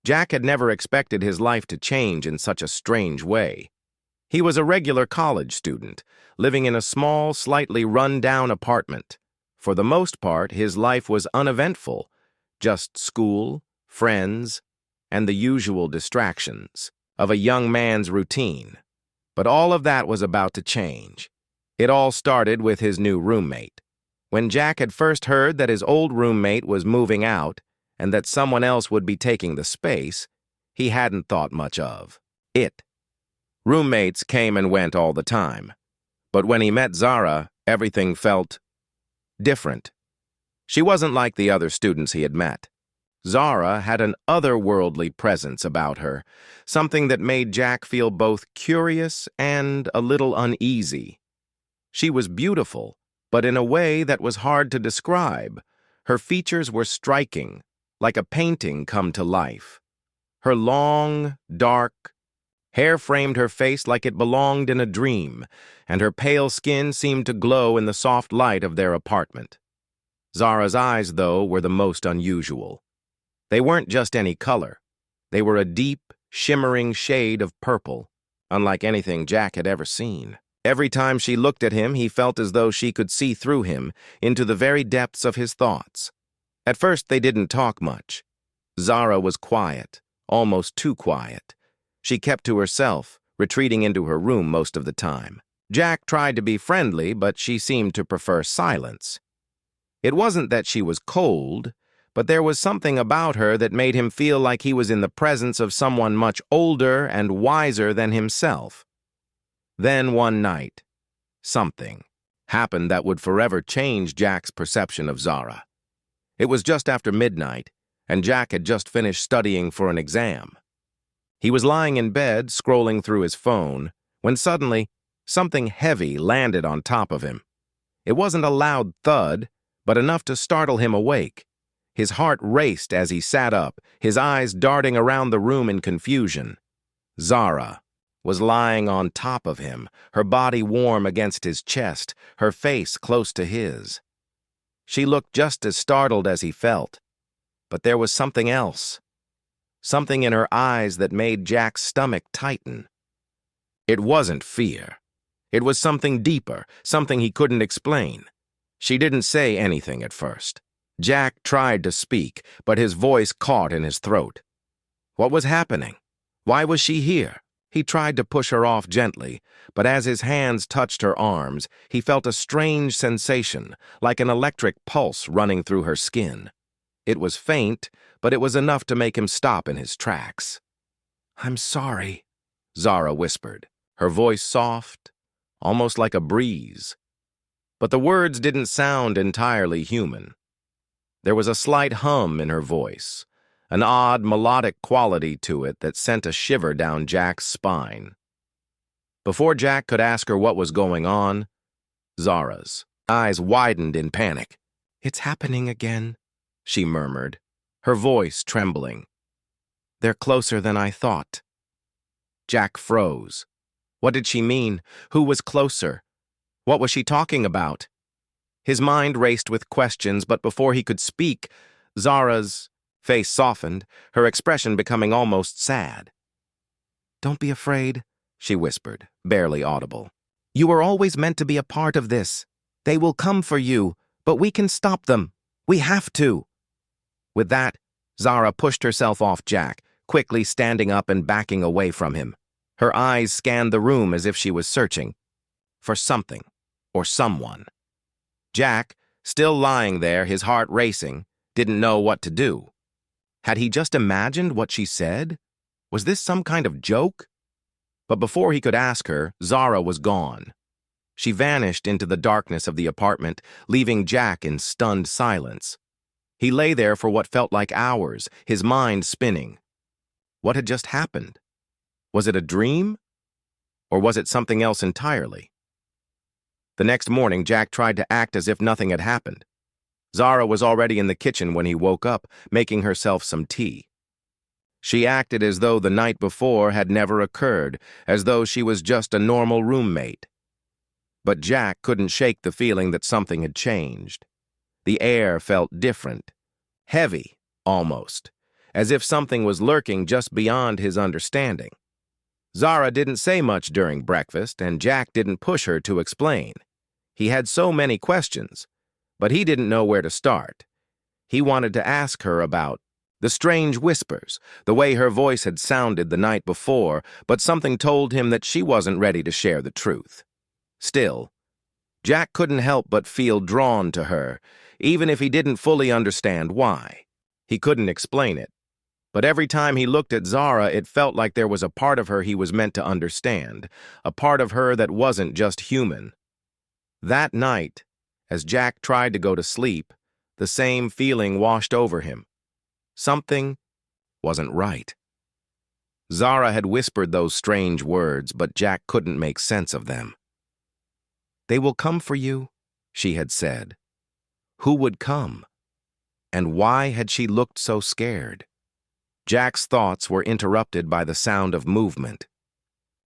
Jack had never expected his life to change in such a strange way. He was a regular college student, living in a small, slightly run-down apartment. For the most part, his life was uneventful, just school, friends, and the usual distractions of a young man's routine. But all of that was about to change. It all started with his new roommate. When Jack had first heard that his old roommate was moving out and that someone else would be taking the space, he hadn't thought much of it. Roommates came and went all the time. But when he met Zara, everything felt different. She wasn't like the other students he had met. Zara had an otherworldly presence about her, something that made Jack feel both curious and a little uneasy. She was beautiful, but in a way that was hard to describe. Her features were striking, like a painting come to life. Her long, dark hair framed her face like it belonged in a dream, and her pale skin seemed to glow in the soft light of their apartment. Zara's eyes, though, were the most unusual. They weren't just any color. They were a deep, shimmering shade of purple, unlike anything Jack had ever seen. Every time she looked at him, he felt as though she could see through him into the very depths of his thoughts. At first, they didn't talk much. Zara was quiet, almost too quiet. She kept to herself, retreating into her room most of the time. Jack tried to be friendly, but she seemed to prefer silence. It wasn't that she was cold, but there was something about her that made him feel like he was in the presence of someone much older and wiser than himself. Then one night, something happened that would forever change Jack's perception of Zara. It was just after midnight, and Jack had just finished studying for an exam. He was lying in bed, scrolling through his phone, when suddenly something heavy landed on top of him. It wasn't a loud thud, but enough to startle him awake. His heart raced as he sat up, his eyes darting around the room in confusion. Zara was lying on top of him, her body warm against his chest, her face close to his. She looked just as startled as he felt, but there was something else. Something in her eyes that made Jack's stomach tighten. It wasn't fear. It was something deeper, something he couldn't explain. She didn't say anything at first. Jack tried to speak, but his voice caught in his throat. What was happening? Why was she here? He tried to push her off gently, but as his hands touched her arms, he felt a strange sensation, like an electric pulse running through her skin. It was faint, but it was enough to make him stop in his tracks. "I'm sorry," Zara whispered, her voice soft, almost like a breeze. But the words didn't sound entirely human. There was a slight hum in her voice, an odd melodic quality to it that sent a shiver down Jack's spine. Before Jack could ask her what was going on, Zara's eyes widened in panic. "It's happening again," she murmured, her voice trembling. "They're closer than I thought." Jack froze. What did she mean? Who was closer? What was she talking about? His mind raced with questions, but before he could speak, Zara's face softened, her expression becoming almost sad. "Don't be afraid," she whispered, barely audible. "You were always meant to be a part of this. They will come for you, but we can stop them. We have to." With that, Zara pushed herself off Jack, quickly standing up and backing away from him. Her eyes scanned the room as if she was searching for something or someone. Jack, still lying there, his heart racing, didn't know what to do. Had he just imagined what she said? Was this some kind of joke? But before he could ask her, Zara was gone. She vanished into the darkness of the apartment, leaving Jack in stunned silence. He lay there for what felt like hours, his mind spinning. What had just happened? Was it a dream? Or was it something else entirely? The next morning, Jack tried to act as if nothing had happened. Zara was already in the kitchen when he woke up, making herself some tea. She acted as though the night before had never occurred, as though she was just a normal roommate. But Jack couldn't shake the feeling that something had changed. The air felt different, heavy, almost, as if something was lurking just beyond his understanding. Zara didn't say much during breakfast, and Jack didn't push her to explain. He had so many questions, but he didn't know where to start. He wanted to ask her about the strange whispers, the way her voice had sounded the night before, but something told him that she wasn't ready to share the truth. Still, Jack couldn't help but feel drawn to her, even if he didn't fully understand why. He couldn't explain it. But every time he looked at Zara, it felt like there was a part of her he was meant to understand, a part of her that wasn't just human. That night, as Jack tried to go to sleep, the same feeling washed over him. Something wasn't right. Zara had whispered those strange words, but Jack couldn't make sense of them. "They will come for you," she had said. Who would come? And why had she looked so scared? Jack's thoughts were interrupted by the sound of movement.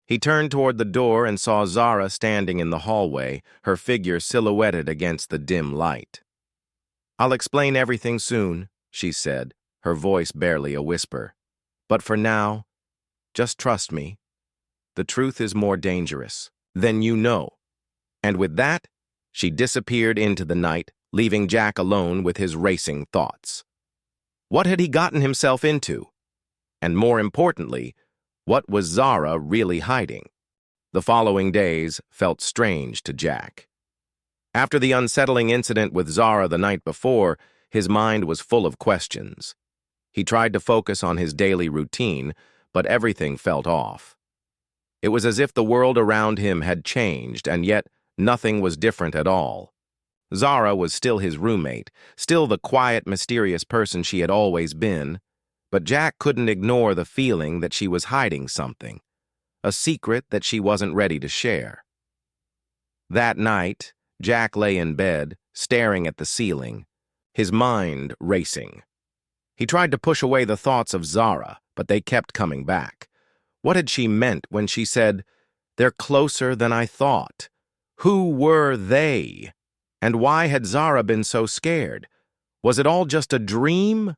He turned toward the door and saw Zara standing in the hallway, her figure silhouetted against the dim light. "I'll explain everything soon," she said, her voice barely a whisper. "But for now, just trust me. The truth is more dangerous than you know." And with that, she disappeared into the night, leaving Jack alone with his racing thoughts. What had he gotten himself into? And more importantly, what was Zara really hiding? The following days felt strange to Jack. After the unsettling incident with Zara the night before, his mind was full of questions. He tried to focus on his daily routine, but everything felt off. It was as if the world around him had changed, and yet nothing was different at all. Zara was still his roommate, still the quiet, mysterious person she had always been, but Jack couldn't ignore the feeling that she was hiding something, a secret that she wasn't ready to share. That night, Jack lay in bed, staring at the ceiling, his mind racing. He tried to push away the thoughts of Zara, but they kept coming back. What had she meant when she said, "They're closer than I thought"? Who were they? And why had Zara been so scared? Was it all just a dream?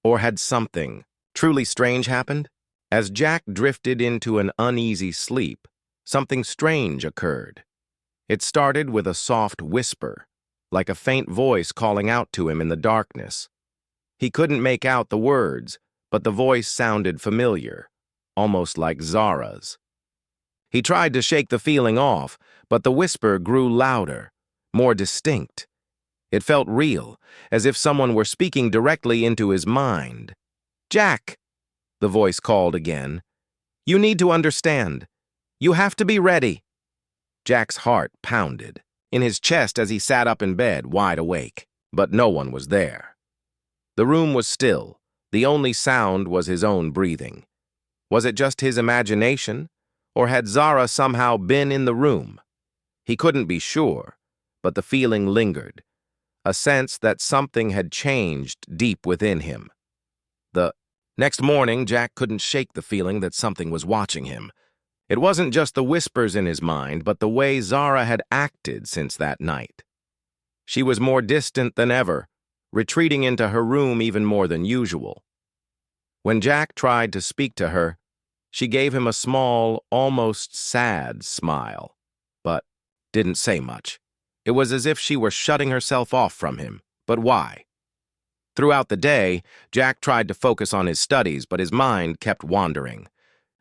Or had something truly strange happened? As Jack drifted into an uneasy sleep, something strange occurred. It started with a soft whisper, like a faint voice calling out to him in the darkness. He couldn't make out the words, but the voice sounded familiar, almost like Zara's. He tried to shake the feeling off, but the whisper grew louder, more distinct. It felt real, as if someone were speaking directly into his mind. "Jack," the voice called again. "You need to understand. You have to be ready." Jack's heart pounded in his chest as he sat up in bed, wide awake, but no one was there. The room was still. The only sound was his own breathing. Was it just his imagination, or had Zara somehow been in the room? He couldn't be sure, but the feeling lingered, a sense that something had changed deep within him. The next morning, Jack couldn't shake the feeling that something was watching him. It wasn't just the whispers in his mind, but the way Zara had acted since that night. She was more distant than ever, retreating into her room even more than usual. When Jack tried to speak to her, she gave him a small, almost sad smile, but didn't say much. It was as if she were shutting herself off from him. But why? Throughout the day, Jack tried to focus on his studies, but his mind kept wandering.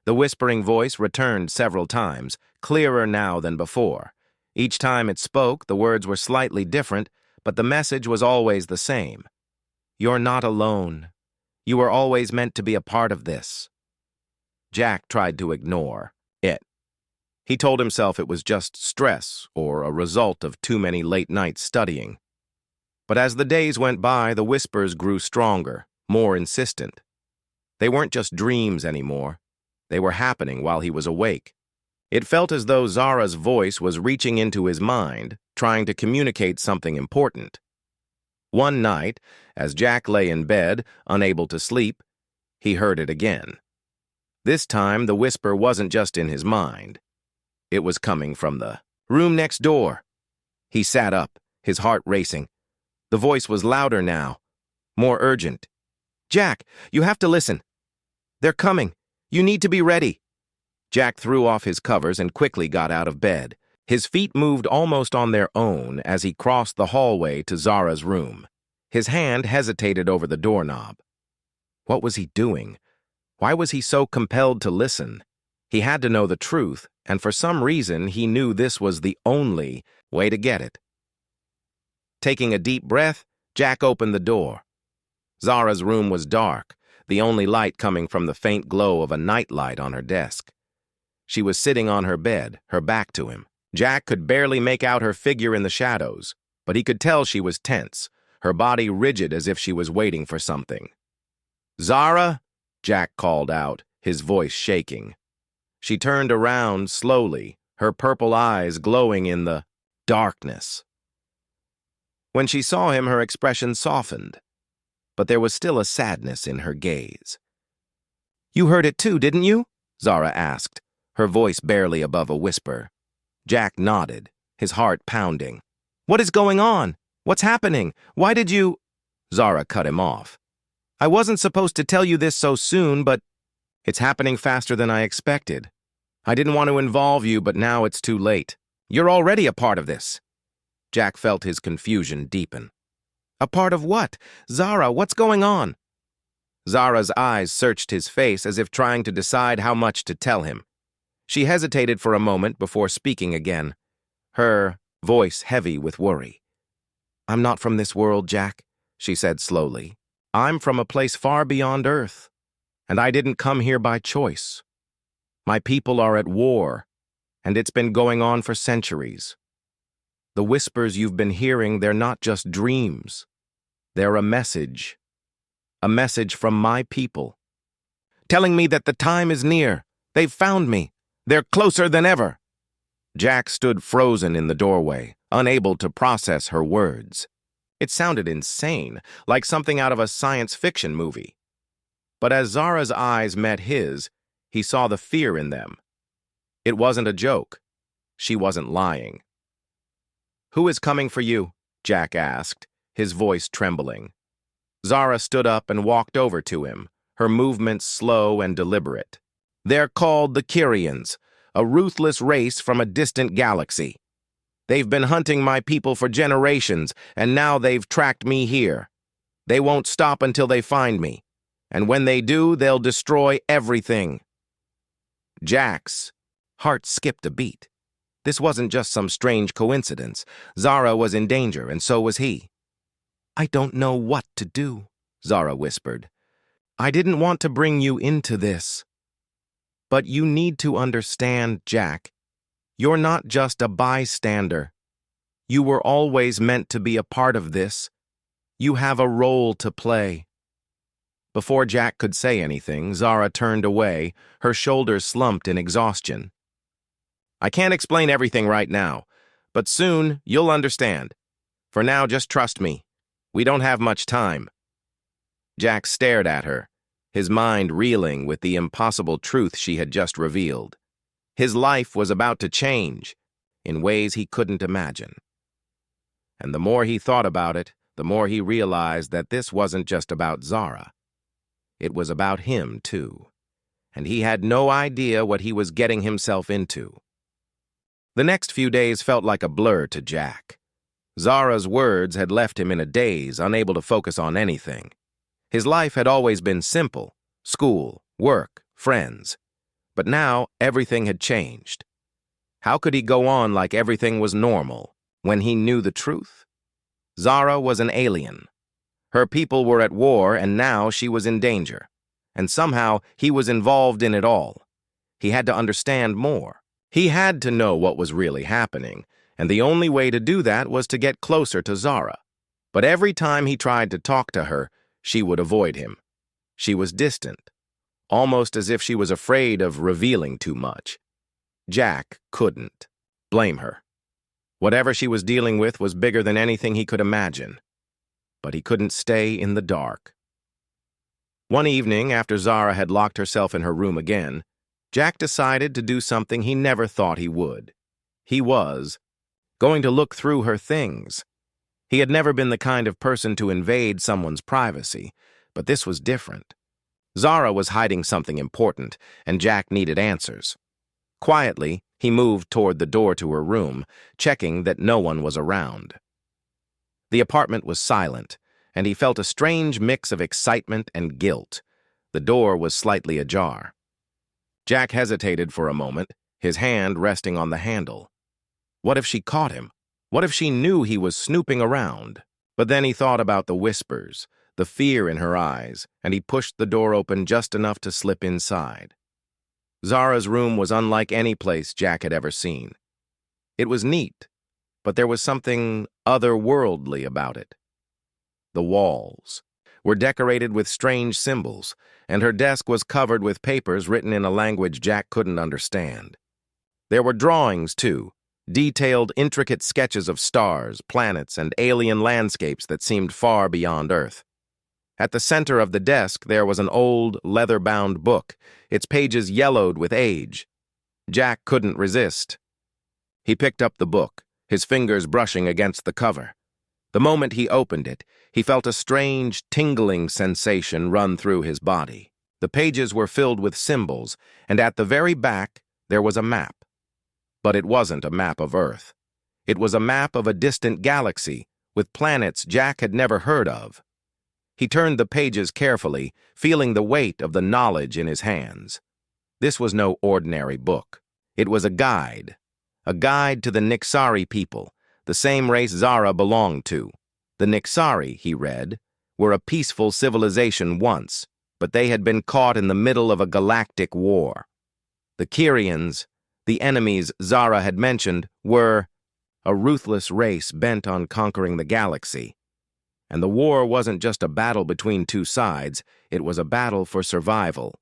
The whispering voice returned several times, clearer now than before. Each time it spoke, the words were slightly different, but the message was always the same. "You're not alone. You were always meant to be a part of this." Jack tried to ignore it. He told himself it was just stress or a result of too many late nights studying. But as the days went by, the whispers grew stronger, more insistent. They weren't just dreams anymore. They were happening while he was awake. It felt as though Zara's voice was reaching into his mind, trying to communicate something important. One night, as Jack lay in bed, unable to sleep, he heard it again. This time, the whisper wasn't just in his mind. It was coming from the room next door. He sat up, his heart racing. The voice was louder now, more urgent. Jack, you have to listen. They're coming. You need to be ready. Jack threw off his covers and quickly got out of bed. His feet moved almost on their own as he crossed the hallway to Zara's room. His hand hesitated over the doorknob. What was he doing? Why was he so compelled to listen? He had to know the truth, and for some reason he knew this was the only way to get it. Taking a deep breath, Jack opened the door. Zara's room was dark, the only light coming from the faint glow of a nightlight on her desk. She was sitting on her bed, her back to him. Jack could barely make out her figure in the shadows, but he could tell she was tense, her body rigid as if she was waiting for something. "Zara?" Jack called out, his voice shaking. She turned around slowly, her purple eyes glowing in the darkness. When she saw him, her expression softened, but there was still a sadness in her gaze. "You heard it too, didn't you?" Zara asked, her voice barely above a whisper. Jack nodded, his heart pounding. "What is going on? What's happening? Why did you—" Zara cut him off. "I wasn't supposed to tell you this so soon, but it's happening faster than I expected. I didn't want to involve you, but now it's too late. You're already a part of this." Jack felt his confusion deepen. "A part of what? Zara, what's going on?" Zara's eyes searched his face as if trying to decide how much to tell him. She hesitated for a moment before speaking again, her voice heavy with worry. "I'm not from this world, Jack," she said slowly. "I'm from a place far beyond Earth, and I didn't come here by choice. My people are at war, and it's been going on for centuries. The whispers you've been hearing, they're not just dreams. They're a message from my people, telling me that the time is near. They've found me. They're closer than ever." Jack stood frozen in the doorway, unable to process her words. It sounded insane, like something out of a science fiction movie. But as Zara's eyes met his, he saw the fear in them. It wasn't a joke. She wasn't lying. "Who is coming for you?" Jack asked, his voice trembling. Zara stood up and walked over to him, her movements slow and deliberate. "They're called the Kyrians, a ruthless race from a distant galaxy. They've been hunting my people for generations, and now they've tracked me here. They won't stop until they find me, and when they do, they'll destroy everything." Jack's heart skipped a beat. This wasn't just some strange coincidence. Zara was in danger, and so was he. "I don't know what to do," Zara whispered. "I didn't want to bring you into this. But you need to understand, Jack. You're not just a bystander. You were always meant to be a part of this. You have a role to play." Before Jack could say anything, Zara turned away, her shoulders slumped in exhaustion. "I can't explain everything right now, but soon you'll understand. For now, just trust me. We don't have much time." Jack stared at her, his mind reeling with the impossible truth she had just revealed. His life was about to change in ways he couldn't imagine. And the more he thought about it, the more he realized that this wasn't just about Zara. It was about him, too. And he had no idea what he was getting himself into. The next few days felt like a blur to Jack. Zara's words had left him in a daze, unable to focus on anything. His life had always been simple: school, work, friends. But now everything had changed. How could he go on like everything was normal when he knew the truth? Zara was an alien. Her people were at war, and now she was in danger. And somehow he was involved in it all. He had to understand more. He had to know what was really happening, and the only way to do that was to get closer to Zara. But every time he tried to talk to her, she would avoid him. She was distant, almost as if she was afraid of revealing too much. Jack couldn't blame her. Whatever she was dealing with was bigger than anything he could imagine. But he couldn't stay in the dark. One evening, after Zara had locked herself in her room again, Jack decided to do something he never thought he would. He was going to look through her things. He had never been the kind of person to invade someone's privacy, But this was different. Zara was hiding something important, and Jack needed answers. Quietly, he moved toward the door to her room, checking that no one was around. The apartment was silent, and he felt a strange mix of excitement and guilt. The door was slightly ajar. Jack hesitated for a moment, his hand resting on the handle. What if she caught him? What if she knew he was snooping around? But then he thought about the whispers, the fear in her eyes, and he pushed the door open just enough to slip inside. Zara's room was unlike any place Jack had ever seen. It was neat, but there was something otherworldly about it. The walls were decorated with strange symbols, and her desk was covered with papers written in a language Jack couldn't understand. There were drawings, too, detailed, intricate sketches of stars, planets, and alien landscapes that seemed far beyond Earth. At the center of the desk, there was an old, leather-bound book, its pages yellowed with age. Jack couldn't resist. He picked up the book, his fingers brushing against the cover. The moment he opened it, he felt a strange, tingling sensation run through his body. The pages were filled with symbols, and at the very back, there was a map. But it wasn't a map of Earth. It was a map of a distant galaxy, with planets Jack had never heard of. He turned the pages carefully, feeling the weight of the knowledge in his hands. This was no ordinary book. It was a guide to the Nixari people, the same race Zara belonged to. The Nixari, he read, were a peaceful civilization once, but they had been caught in the middle of a galactic war. The Kyrians, the enemies Zara had mentioned, were a ruthless race bent on conquering the galaxy. And the war wasn't just a battle between two sides, it was a battle for survival.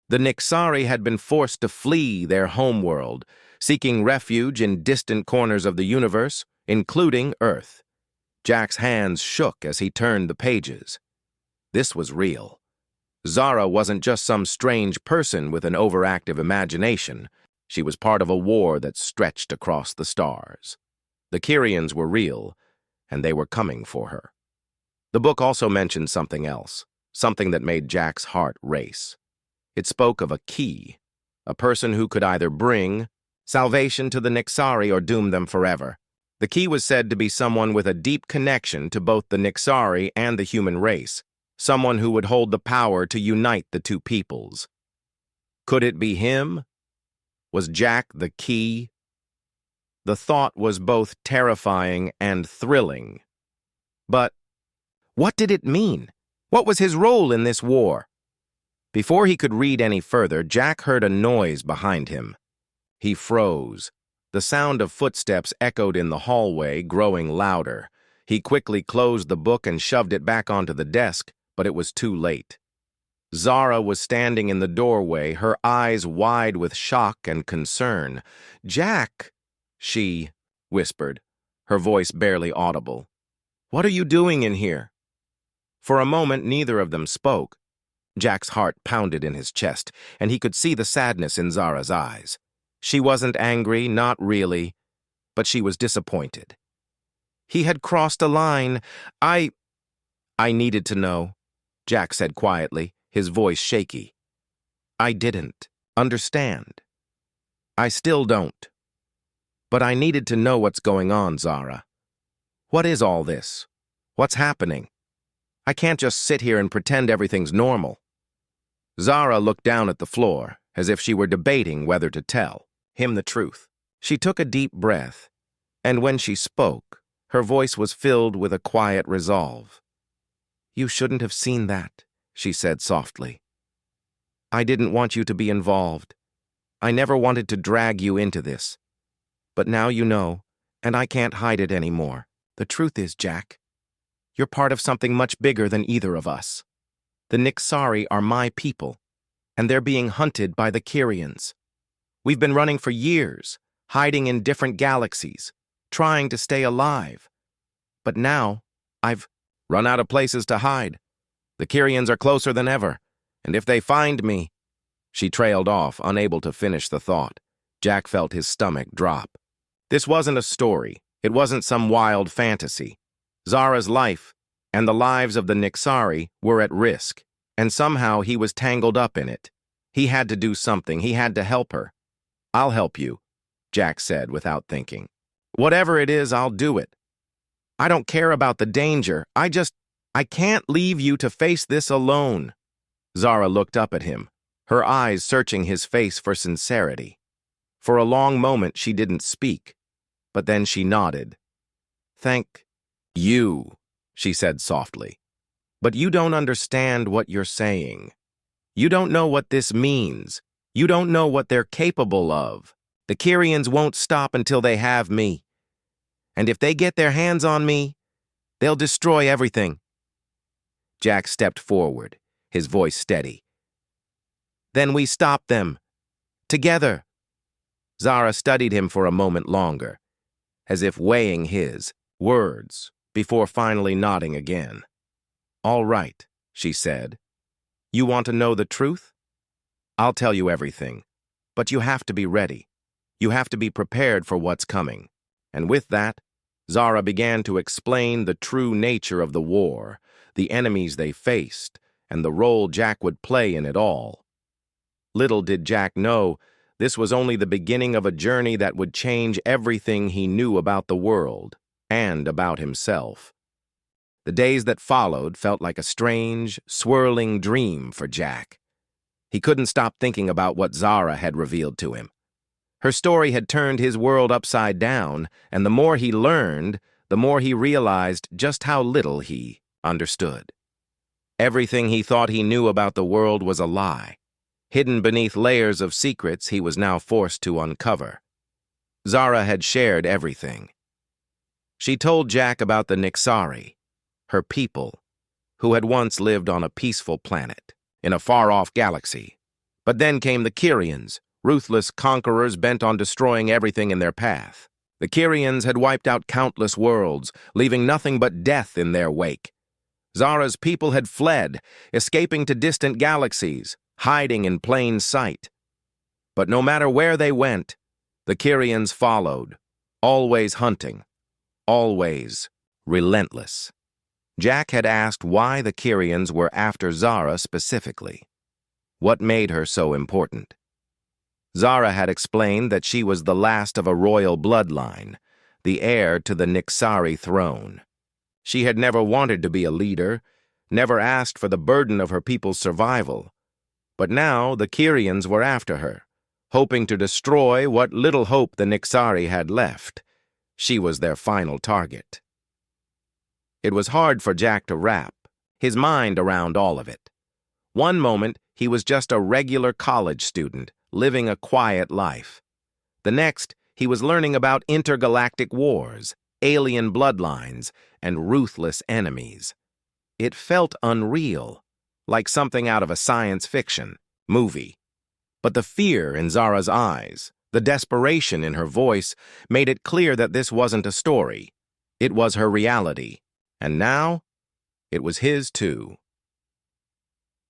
The Nixari had been forced to flee their homeworld, seeking refuge in distant corners of the universe, including Earth. Jack's hands shook as he turned the pages. This was real. Zara wasn't just some strange person with an overactive imagination. She was part of a war that stretched across the stars. The Kyrians were real, and they were coming for her. The book also mentioned something else, something that made Jack's heart race. It spoke of a key, a person who could either bring salvation to the Nixari or doom them forever. The key was said to be someone with a deep connection to both the Nixari and the human race, someone who would hold the power to unite the two peoples. Could it be him? Was Jack the key? The thought was both terrifying and thrilling. But what did it mean? What was his role in this war? Before he could read any further, Jack heard a noise behind him. He froze. The sound of footsteps echoed in the hallway, growing louder. He quickly closed the book and shoved it back onto the desk, but it was too late. Zara was standing in the doorway, her eyes wide with shock and concern. "Jack," she whispered, her voice barely audible. "What are you doing in here?" For a moment, neither of them spoke. Jack's heart pounded in his chest, and he could see the sadness in Zara's eyes. She wasn't angry, not really, but she was disappointed. He had crossed a line. I needed to know," Jack said quietly, his voice shaky. "I didn't understand. I still don't. But I needed to know what's going on, Zara. What is all this? What's happening? I can't just sit here and pretend everything's normal." Zara looked down at the floor, as if she were debating whether to tell him the truth. She took a deep breath, and when she spoke, her voice was filled with a quiet resolve. "You shouldn't have seen that," she said softly. "I didn't want you to be involved. I never wanted to drag you into this. But now you know, and I can't hide it anymore. The truth is, Jack, you're part of something much bigger than either of us. The Nixari are my people, and they're being hunted by the Kyrians. We've been running for years, hiding in different galaxies, trying to stay alive. But now, I've run out of places to hide. The Kyrians are closer than ever, and if they find me—" She trailed off, unable to finish the thought. Jack felt his stomach drop. This wasn't a story. It wasn't some wild fantasy. Zara's life, and the lives of the Nixari were at risk, and somehow he was tangled up in it. He had to do something. He had to help her. "I'll help you," Jack said without thinking. "Whatever it is, I'll do it. I don't care about the danger. I can't leave you to face this alone." Zara looked up at him, her eyes searching his face for sincerity. For a long moment she didn't speak, but then she nodded. "Thank you," she said softly. "But you don't understand what you're saying. You don't know what this means. You don't know what they're capable of. The Kyrians won't stop until they have me. And if they get their hands on me, they'll destroy everything." Jack stepped forward, his voice steady. "Then we stop them. Together." Zara studied him for a moment longer, as if weighing his words, before finally nodding again. "All right," she said. "You want to know the truth? I'll tell you everything, but you have to be ready. You have to be prepared for what's coming." And with that, Zara began to explain the true nature of the war, the enemies they faced, and the role Jack would play in it all. Little did Jack know, this was only the beginning of a journey that would change everything he knew about the world and about himself. The days that followed felt like a strange, swirling dream for Jack. He couldn't stop thinking about what Zara had revealed to him. Her story had turned his world upside down, and the more he learned, the more he realized just how little he understood. Everything he thought he knew about the world was a lie, hidden beneath layers of secrets he was now forced to uncover. Zara had shared everything. She told Jack about the Nixari, her people, who had once lived on a peaceful planet, in a far-off galaxy. But then came the Kyrians, ruthless conquerors bent on destroying everything in their path. The Kyrians had wiped out countless worlds, leaving nothing but death in their wake. Zara's people had fled, escaping to distant galaxies, hiding in plain sight. But no matter where they went, the Kyrians followed, always hunting, always relentless. Jack had asked why the Kyrians were after Zara specifically. What made her so important? Zara had explained that she was the last of a royal bloodline, the heir to the Nixari throne. She had never wanted to be a leader, never asked for the burden of her people's survival. But now the Kyrians were after her, hoping to destroy what little hope the Nixari had left. She was their final target. It was hard for Jack to wrap his mind around all of it. One moment, he was just a regular college student, living a quiet life. The next, he was learning about intergalactic wars, alien bloodlines, and ruthless enemies. It felt unreal, like something out of a science fiction movie. But the fear in Zara's eyes, the desperation in her voice, made it clear that this wasn't a story. It was her reality. And now, it was his too.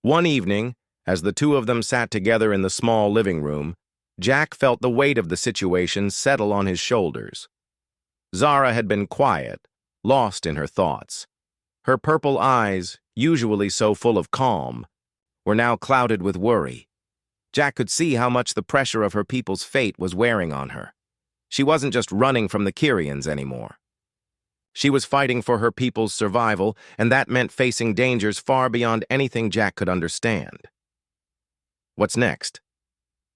One evening, as the two of them sat together in the small living room, Jack felt the weight of the situation settle on his shoulders. Zara had been quiet, lost in her thoughts. Her purple eyes, usually so full of calm, were now clouded with worry. Jack could see how much the pressure of her people's fate was wearing on her. She wasn't just running from the Kyrians anymore. She was fighting for her people's survival, and that meant facing dangers far beyond anything Jack could understand. "What's next?"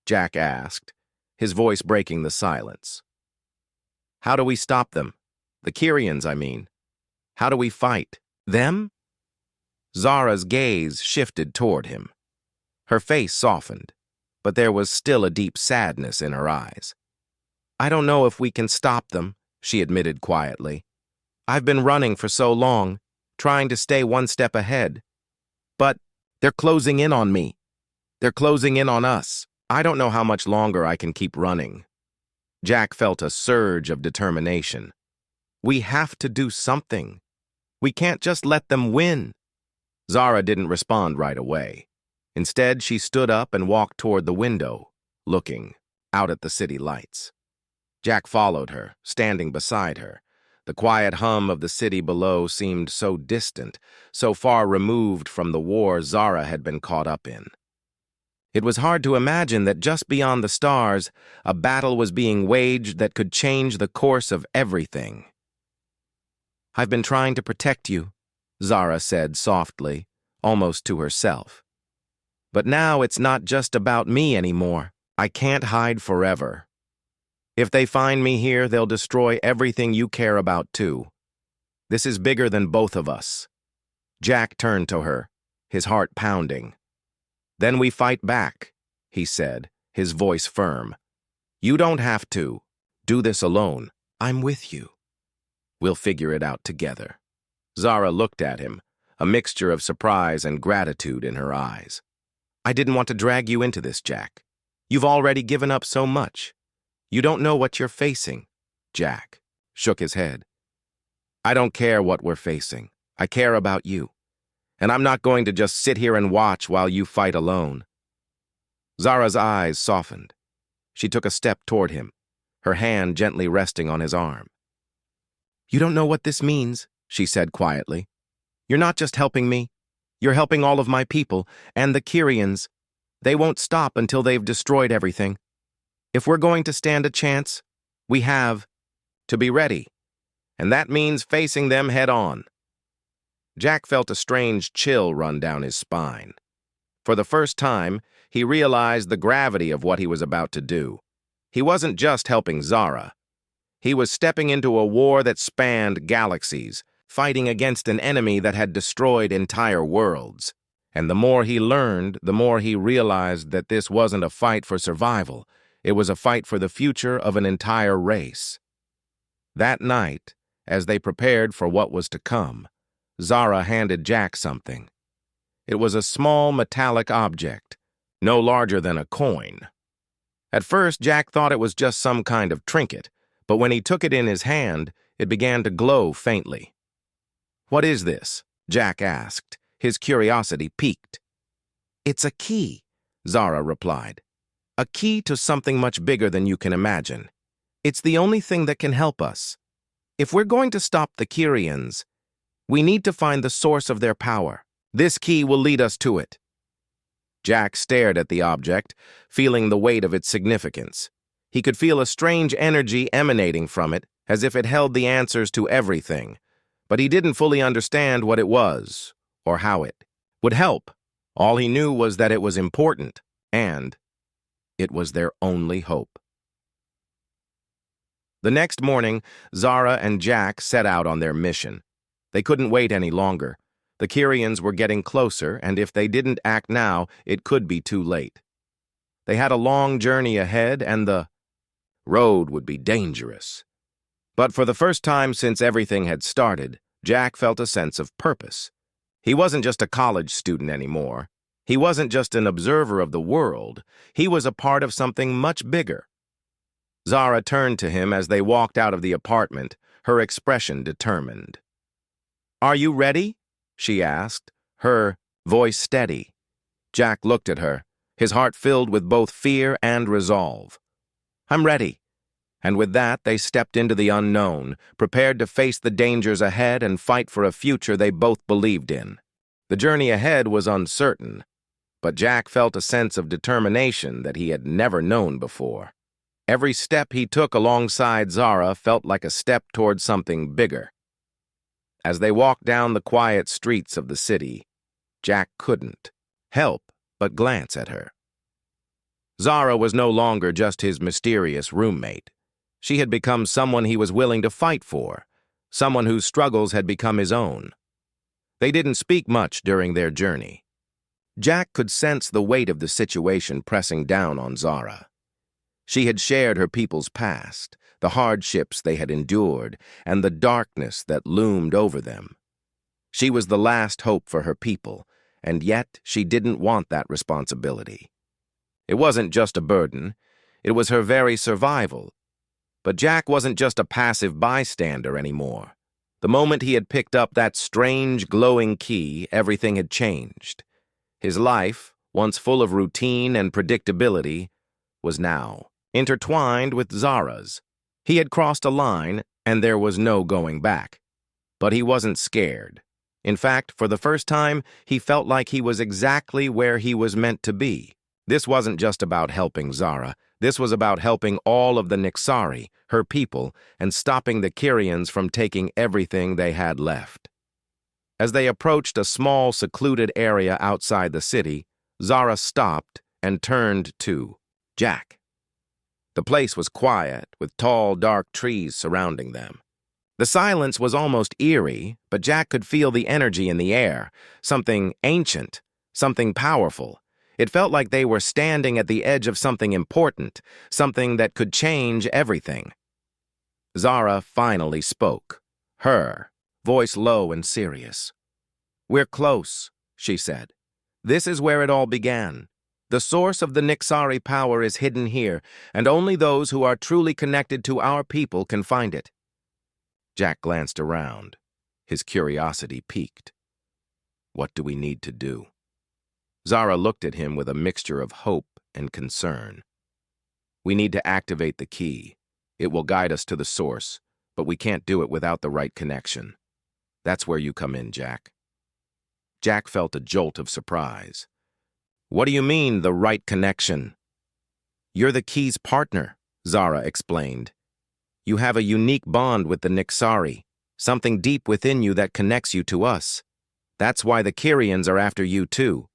Jack asked, his voice breaking the silence. "How do we stop them? The Kyrians, I mean. How do we fight them?" Zara's gaze shifted toward him. Her face softened, but there was still a deep sadness in her eyes. "I don't know if we can stop them," she admitted quietly. "I've been running for so long, trying to stay one step ahead. But they're closing in on me. They're closing in on us. I don't know how much longer I can keep running." Jack felt a surge of determination. "We have to do something. We can't just let them win." Zara didn't respond right away. Instead, she stood up and walked toward the window, looking out at the city lights. Jack followed her, standing beside her, The quiet hum of the city below seemed so distant, so far removed from the war Zara had been caught up in. It was hard to imagine that just beyond the stars, a battle was being waged that could change the course of everything. "I've been trying to protect you," Zara said softly, almost to herself. "But now it's not just about me anymore. I can't hide forever. If they find me here, they'll destroy everything you care about too. This is bigger than both of us." Jack turned to her, his heart pounding. "Then we fight back," he said, his voice firm. "You don't have to do this alone. I'm with you. We'll figure it out together." Zara looked at him, a mixture of surprise and gratitude in her eyes. "I didn't want to drag you into this, Jack. You've already given up so much. You don't know what you're facing." Jack shook his head. "I don't care what we're facing. I care about you. And I'm not going to just sit here and watch while you fight alone." Zara's eyes softened. She took a step toward him, her hand gently resting on his arm. "You don't know what this means," she said quietly. "You're not just helping me. You're helping all of my people, and the Kyrians. They won't stop until they've destroyed everything. If we're going to stand a chance, we have to be ready. And that means facing them head on." Jack felt a strange chill run down his spine. For the first time, he realized the gravity of what he was about to do. He wasn't just helping Zara. He was stepping into a war that spanned galaxies, fighting against an enemy that had destroyed entire worlds. And the more he learned, the more he realized that this wasn't a fight for survival. It was a fight for the future of an entire race. That night, as they prepared for what was to come, Zara handed Jack something. It was a small metallic object, no larger than a coin. At first, Jack thought it was just some kind of trinket, but when he took it in his hand, it began to glow faintly. "What is this?" Jack asked, his curiosity piqued. "It's a key," Zara replied. "A key to something much bigger than you can imagine. It's the only thing that can help us. If we're going to stop the Kyrians, we need to find the source of their power. This key will lead us to it." Jack stared at the object, feeling the weight of its significance. He could feel a strange energy emanating from it, as if it held the answers to everything. But he didn't fully understand what it was, or how it would help. All he knew was that it was important, and it was their only hope. The next morning, Zara and Jack set out on their mission. They couldn't wait any longer. The Kyrians were getting closer, and if they didn't act now, it could be too late. They had a long journey ahead, and the road would be dangerous. But for the first time since everything had started, Jack felt a sense of purpose. He wasn't just a college student anymore. He wasn't just an observer of the world. He was a part of something much bigger. Zara turned to him as they walked out of the apartment, her expression determined. "Are you ready?" she asked, her voice steady. Jack looked at her, his heart filled with both fear and resolve. "I'm ready." And with that, they stepped into the unknown, prepared to face the dangers ahead and fight for a future they both believed in. The journey ahead was uncertain, but Jack felt a sense of determination that he had never known before. Every step he took alongside Zara felt like a step toward something bigger. As they walked down the quiet streets of the city, Jack couldn't help but glance at her. Zara was no longer just his mysterious roommate. She had become someone he was willing to fight for, someone whose struggles had become his own. They didn't speak much during their journey. Jack could sense the weight of the situation pressing down on Zara. She had shared her people's past, the hardships they had endured, and the darkness that loomed over them. She was the last hope for her people, and yet she didn't want that responsibility. It wasn't just a burden, it was her very survival. But Jack wasn't just a passive bystander anymore. The moment he had picked up that strange, glowing key, everything had changed. His life, once full of routine and predictability, was now intertwined with Zara's. He had crossed a line, and there was no going back. But he wasn't scared. In fact, for the first time, he felt like he was exactly where he was meant to be. This wasn't just about helping Zara. This was about helping all of the Nixari, her people, and stopping the Kyrians from taking everything they had left. As they approached a small, secluded area outside the city, Zara stopped and turned to Jack. The place was quiet, with tall, dark trees surrounding them. The silence was almost eerie, but Jack could feel the energy in the air, something ancient, something powerful. It felt like they were standing at the edge of something important, something that could change everything. Zara finally spoke, her voice low and serious. "We're close," she said. "This is where it all began. The source of the Nixari power is hidden here, and only those who are truly connected to our people can find it." Jack glanced around. His curiosity piqued. "What do we need to do?" Zara looked at him with a mixture of hope and concern. "We need to activate the key. It will guide us to the source, but we can't do it without the right connection. That's where you come in, Jack." Jack felt a jolt of surprise. "What do you mean, the right connection?" "You're the key's partner," Zara explained. "You have a unique bond with the Nixari, something deep within you that connects you to us. That's why the Kyrians are after you too.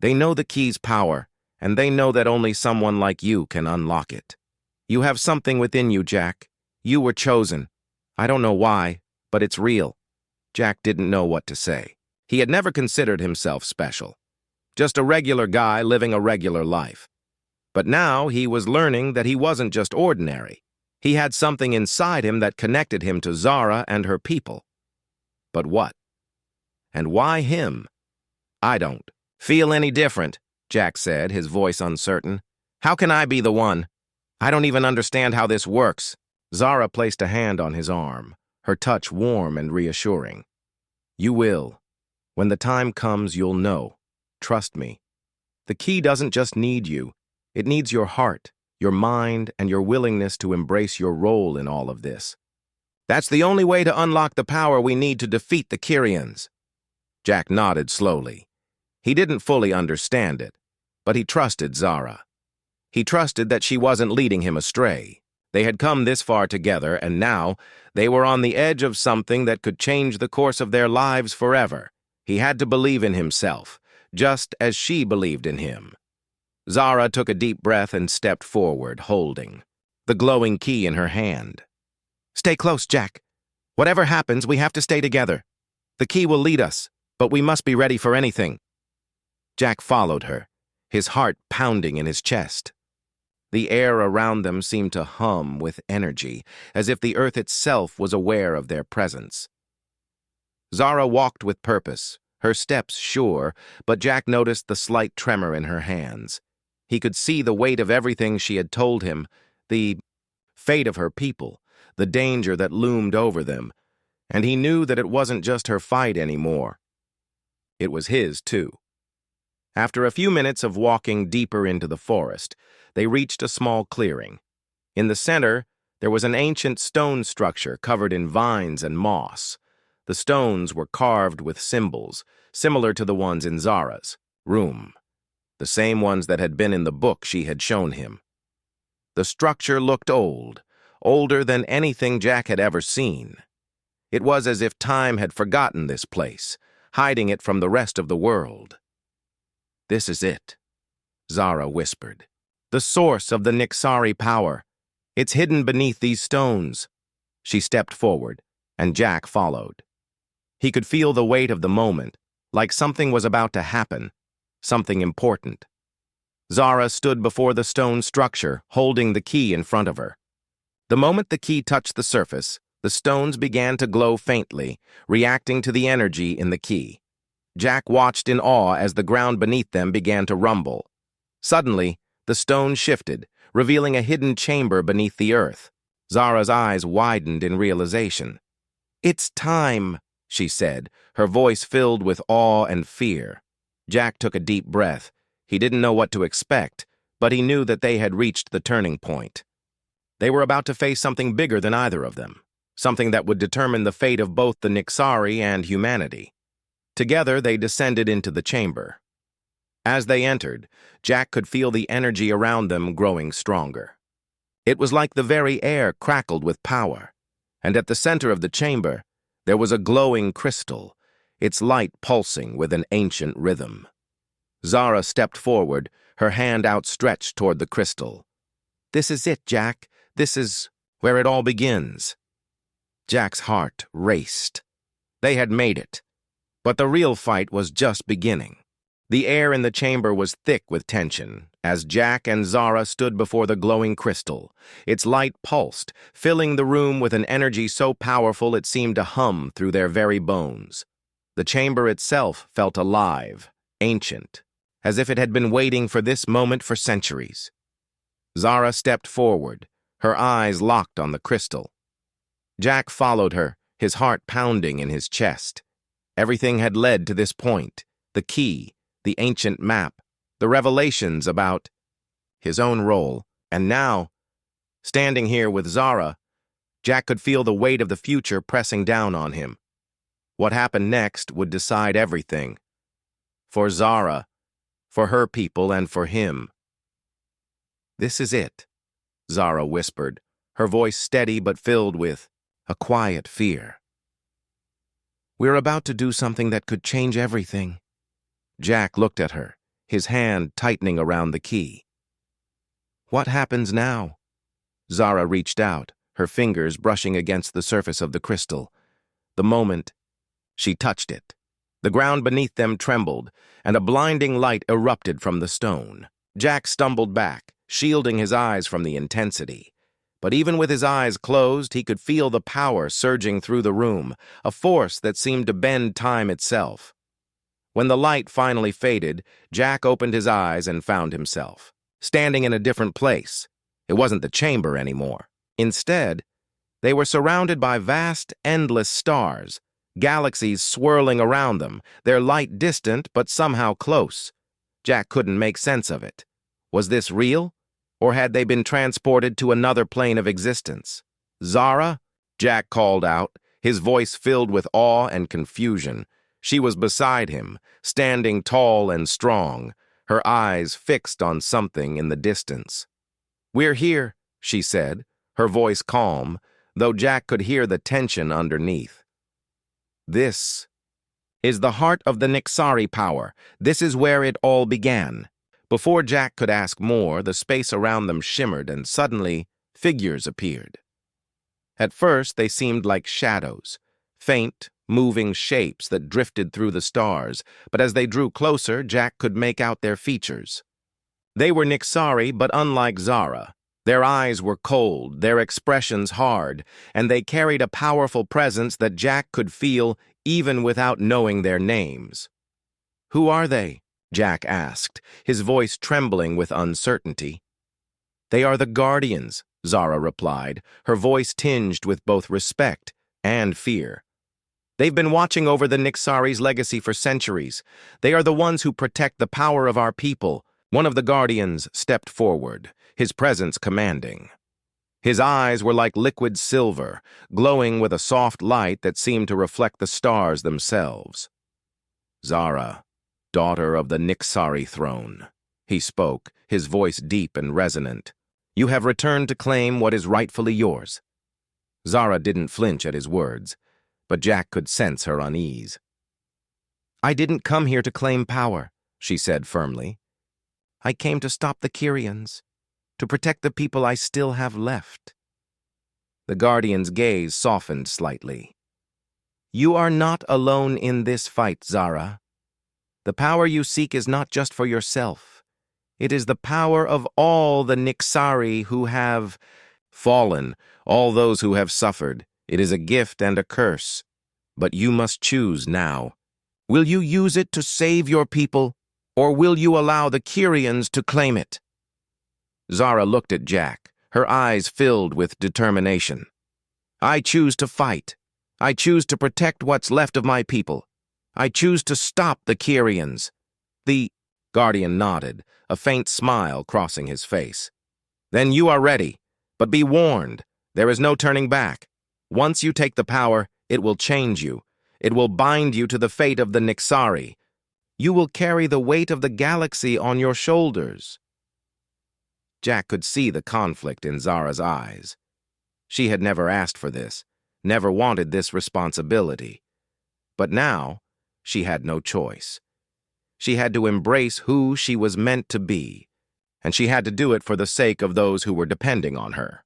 They know the key's power, and they know that only someone like you can unlock it. You have something within you, Jack. You were chosen. I don't know why, but it's real." Jack didn't know what to say. He had never considered himself special. Just a regular guy living a regular life. But now he was learning that he wasn't just ordinary. He had something inside him that connected him to Zara and her people. But what? And why him? "I don't feel any different," Jack said, his voice uncertain. "How can I be the one? I don't even understand how this works." Zara placed a hand on his arm, her touch warm and reassuring. "You will. When the time comes, you'll know. Trust me. The key doesn't just need you. It needs your heart, your mind, and your willingness to embrace your role in all of this. That's the only way to unlock the power we need to defeat the Kyrians." Jack nodded slowly. He didn't fully understand it, but he trusted Zara. He trusted that she wasn't leading him astray. They had come this far together, and now they were on the edge of something that could change the course of their lives forever. He had to believe in himself, just as she believed in him. Zara took a deep breath and stepped forward, holding the glowing key in her hand. "Stay close, Jack. Whatever happens, we have to stay together. The key will lead us, but we must be ready for anything." Jack followed her, his heart pounding in his chest. The air around them seemed to hum with energy, as if the earth itself was aware of their presence. Zara walked with purpose, her steps sure, but Jack noticed the slight tremor in her hands. He could see the weight of everything she had told him, the fate of her people, the danger that loomed over them, and he knew that it wasn't just her fight anymore. It was his, too. After a few minutes of walking deeper into the forest, they reached a small clearing. In the center, there was an ancient stone structure covered in vines and moss. The stones were carved with symbols, similar to the ones in Zara's room, the same ones that had been in the book she had shown him. The structure looked old, older than anything Jack had ever seen. It was as if time had forgotten this place, hiding it from the rest of the world. "This is it," Zara whispered. "The source of the Nixari power. It's hidden beneath these stones." She stepped forward, and Jack followed. He could feel the weight of the moment, like something was about to happen, something important. Zara stood before the stone structure, holding the key in front of her. The moment the key touched the surface, the stones began to glow faintly, reacting to the energy in the key. Jack watched in awe as the ground beneath them began to rumble. Suddenly, the stone shifted, revealing a hidden chamber beneath the earth. Zara's eyes widened in realization. "It's time," she said, her voice filled with awe and fear. Jack took a deep breath. He didn't know what to expect, but he knew that they had reached the turning point. They were about to face something bigger than either of them. something that would determine the fate of both the Nixari and humanity. Together, they descended into the chamber. As they entered, Jack could feel the energy around them growing stronger. It was like the very air crackled with power, and at the center of the chamber, there was a glowing crystal, its light pulsing with an ancient rhythm. Zara stepped forward, her hand outstretched toward the crystal. "This is it, Jack. This is where it all begins." Jack's heart raced. They had made it. But the real fight was just beginning. The air in the chamber was thick with tension as Jack and Zara stood before the glowing crystal. Its light pulsed, filling the room with an energy so powerful it seemed to hum through their very bones. The chamber itself felt alive, ancient, as if it had been waiting for this moment for centuries. Zara stepped forward, her eyes locked on the crystal. Jack followed her, his heart pounding in his chest. Everything had led to this point, the key, the ancient map, the revelations about his own role. And now, standing here with Zara, Jack could feel the weight of the future pressing down on him. What happened next would decide everything. For Zara, for her people, and for him. "This is it," Zara whispered, her voice steady but filled with a quiet fear. "We're about to do something that could change everything." Jack looked at her, his hand tightening around the key. "What happens now?" Zara reached out, her fingers brushing against the surface of the crystal. The moment she touched it, the ground beneath them trembled, and a blinding light erupted from the stone. Jack stumbled back, shielding his eyes from the intensity. But even with his eyes closed, he could feel the power surging through the room, a force that seemed to bend time itself. When the light finally faded, Jack opened his eyes and found himself standing in a different place. It wasn't the chamber anymore. Instead, they were surrounded by vast, endless stars, galaxies swirling around them, their light distant but somehow close. Jack couldn't make sense of it. Was this real? Or had they been transported to another plane of existence? "Zara?" Jack called out, his voice filled with awe and confusion. She was beside him, standing tall and strong, her eyes fixed on something in the distance. "We're here," she said, her voice calm, though Jack could hear the tension underneath. "This is the heart of the Nixari power. This is where it all began." Before Jack could ask more, the space around them shimmered and suddenly figures appeared. At first, they seemed like shadows, faint, moving shapes that drifted through the stars, but as they drew closer, Jack could make out their features. They were Nixari, but unlike Zara. Their eyes were cold, their expressions hard, and they carried a powerful presence that Jack could feel even without knowing their names. "Who are they?" Jack asked, his voice trembling with uncertainty. "They are the Guardians," Zara replied, her voice tinged with both respect and fear. "They've been watching over the Nixari's legacy for centuries. They are the ones who protect the power of our people." One of the Guardians stepped forward, his presence commanding. His eyes were like liquid silver, glowing with a soft light that seemed to reflect the stars themselves. "Zara, daughter of the Nixari throne," he spoke, his voice deep and resonant. "You have returned to claim what is rightfully yours." Zara didn't flinch at his words, but Jack could sense her unease. "I didn't come here to claim power," she said firmly. "I came to stop the Kyrians, to protect the people I still have left." The Guardian's gaze softened slightly. "You are not alone in this fight, Zara. The power you seek is not just for yourself. It is the power of all the Nixari who have fallen, all those who have suffered. It is a gift and a curse. But you must choose now. Will you use it to save your people, or will you allow the Kyrians to claim it?" Zara looked at Jack, her eyes filled with determination. "I choose to fight. I choose to protect what's left of my people. I choose to stop the Kyrians." The Guardian nodded, a faint smile crossing his face. "Then you are ready, but be warned, there is no turning back. Once you take the power, it will change you. It will bind you to the fate of the Nixari. You will carry the weight of the galaxy on your shoulders. Jack could see the conflict in Zara's eyes. She had never asked for this, never wanted this responsibility. But now, she had no choice. She had to embrace who she was meant to be, and she had to do it for the sake of those who were depending on her.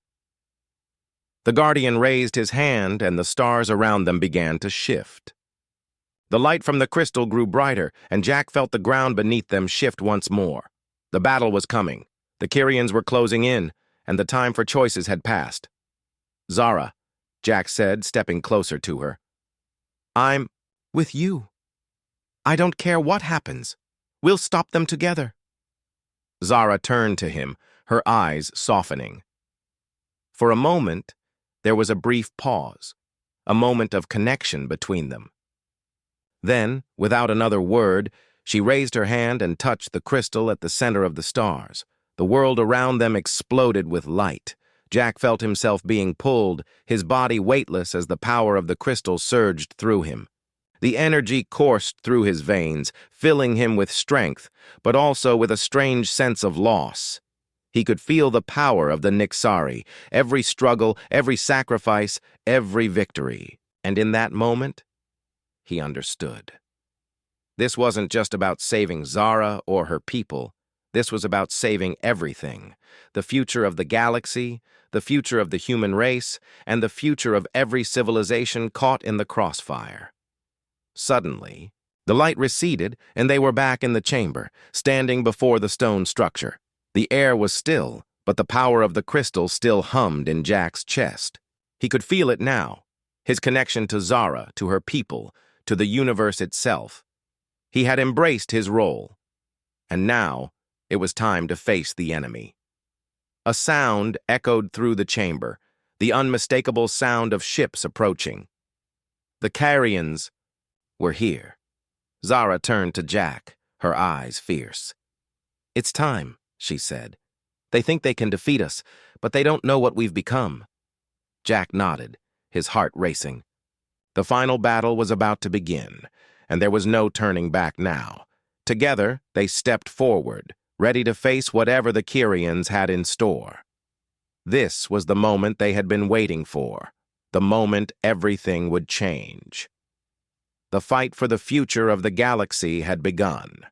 The Guardian raised his hand, and the stars around them began to shift. The light from the crystal grew brighter, and Jack felt the ground beneath them shift once more. The battle was coming. The Kyrians were closing in, and the time for choices had passed. "Zara," Jack said, stepping closer to her. "I'm with you. I don't care what happens. We'll stop them together." Zara turned to him, her eyes softening. For a moment, there was a brief pause, a moment of connection between them. Then, without another word, she raised her hand and touched the crystal at the center of the stars. The world around them exploded with light. Jack felt himself being pulled, his body weightless as the power of the crystal surged through him. The energy coursed through his veins, filling him with strength, but also with a strange sense of loss. He could feel the power of the Nixari, every struggle, every sacrifice, every victory. And in that moment, he understood. This wasn't just about saving Zara or her people. This was about saving everything. The future of the galaxy, the future of the human race, and the future of every civilization caught in the crossfire. Suddenly, the light receded, and they were back in the chamber, standing before the stone structure. The air was still, but the power of the crystal still hummed in Jack's chest. He could feel it now, his connection to Zara, to her people, to the universe itself. He had embraced his role, and now it was time to face the enemy. A sound echoed through the chamber, the unmistakable sound of ships approaching. The Kyrians were here. Zara turned to Jack, her eyes fierce. "It's time," she said. "They think they can defeat us, but they don't know what we've become." Jack nodded, his heart racing. The final battle was about to begin, and there was no turning back now. Together, they stepped forward, ready to face whatever the Kyrians had in store. This was the moment they had been waiting for, the moment everything would change. The fight for the future of the galaxy had begun.